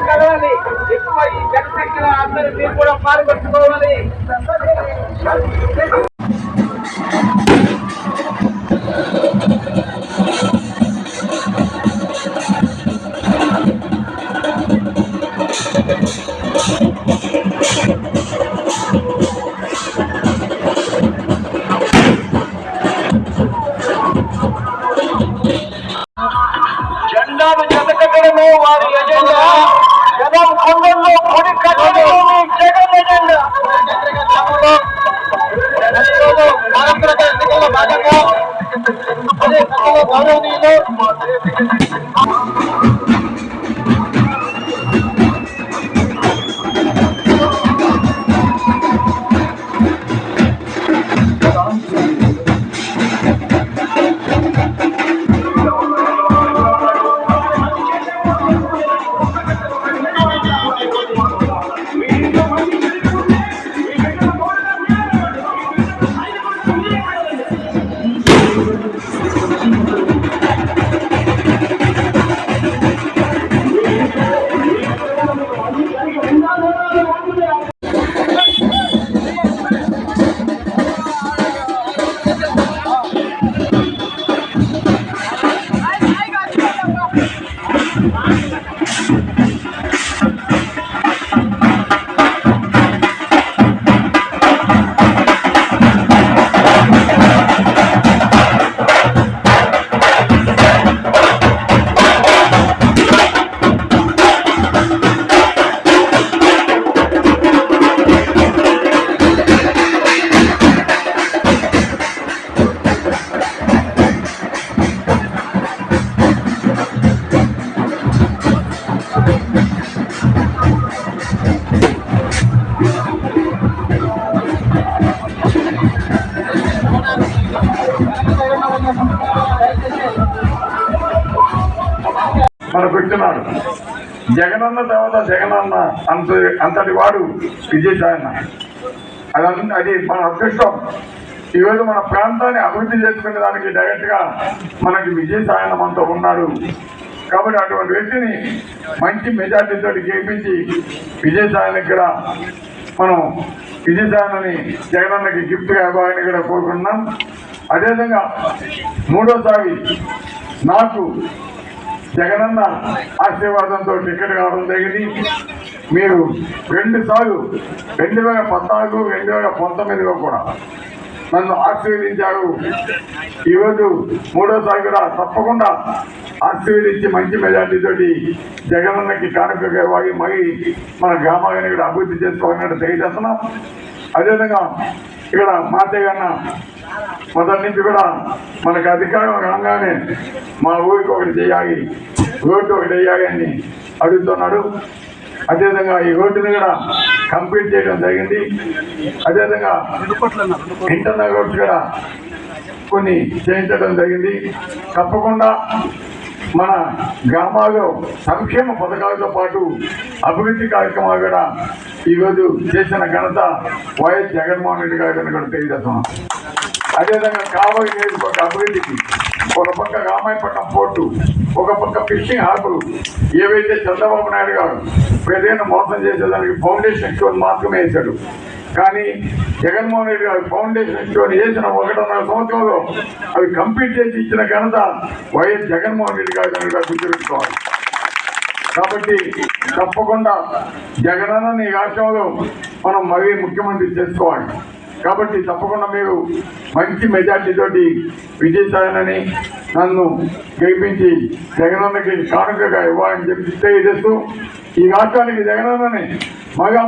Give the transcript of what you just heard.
కదవాలి ఎక్కువ ఈ జనశక్తిలో అందరూ మీరు కూడా పాల్గొట్టుకోవాలి. జెండాను జతకట్టడమే వారి ఎజెండా. జనం కొండల్లో పొడి కట్టడమే జగన్ ఎజెండా. భాగంగా గౌరవనీయులు మనకు పెట్టినాడు. జగనన్న తర్వాత జగనన్న అంతటి వాడు విజయసాయన్న. అది మన అదృష్టం. ఈరోజు మన ప్రాంతాన్ని అభివృద్ధి చేసుకునే దానికి డైరెక్ట్గా మనకి విజయసాయన్న మనతో ఉన్నాడు. కాబట్టి అటువంటి వ్యక్తిని మంచి మెజార్టీతో గెలిపించి విజయసాయన్నకి కూడా మనం విజయసాయన్నని జగనన్నకి గిఫ్ట్గా ఇవ్వాలని కూడా కోరుకుంటున్నాం. అదేవిధంగా మూడోసారి నాకు జగనన్న ఆశీర్వాదంతో టికెట్ కావడం జరిగింది. మీరు 2 సార్లు 2014, 2019లో కూడా నన్ను ఆశీర్వదించారు. ఈరోజు మూడోసారి కూడా తప్పకుండా ఆశీర్వదించి మంచి మెజార్టీతోటి జగనన్నకి కానుకగా ఇవ్వాలి, మరి మన గ్రామాన్ని కూడా అభివృద్ధి చేసుకోవాలని తెలియజేస్తున్నాం. అదేవిధంగా ఇక్కడ మాతయ్య అన్న మొదటి నుంచి కూడా మనకు అధికారం రాగానే మా ఊరికి ఒకటి చేయాలి, రోడ్డు ఒకటి వేయాలి అని అడుగుతున్నాడు. అదేవిధంగా ఈ రోడ్డుని కూడా కంప్లీట్ చేయడం జరిగింది. అదేవిధంగా ఇంటర్నల్ రోడ్స్ కూడా కొన్ని చేయించడం జరిగింది. తప్పకుండా మన గ్రామాల్లో సంక్షేమ పథకాలతో పాటు అభివృద్ధి కార్యక్రమాలు కూడా ఈరోజు చేసిన ఘనత వైఎస్ జగన్మోహన్ రెడ్డి గారిని కూడా తెలియజేస్తున్నాం. అదేవిధంగా కావలి నియోజకవర్గ అభివృద్ధికి ఒక పక్క రామాయపట్నం పోర్టు, ఒక పక్క ఫిషింగ్ హార్బర్ ఏవైతే చంద్రబాబు నాయుడు గారు ప్రజలను మోసం చేసేదానికి ఫౌండేషన్ స్టోన్ మాత్రమే వేశాడు, కానీ జగన్మోహన్ రెడ్డి గారు ఫౌండేషన్ ఇచ్చుకొని చేసిన 1.5 సంవత్సరంలో అవి కంప్లీట్ చేసి ఇచ్చిన ఘనత వైఎస్ జగన్మోహన్ రెడ్డి గారు కనుక గుర్తుపెట్టుకోవాలి. కాబట్టి తప్పకుండా జగనన్న ఈ రాష్ట్రంలో మనం మరీ ముఖ్యమంత్రి చేసుకోవాలి. కాబట్టి తప్పకుండా మీరు మంచి మెజార్టీతోటి విజయసాయనని నన్ను గెలిపించి జగనన్నకి కానుకగా ఇవ్వాలని చెప్పి తెలియజేస్తూ ఈ రాష్ట్రానికి జగనన్నని మగా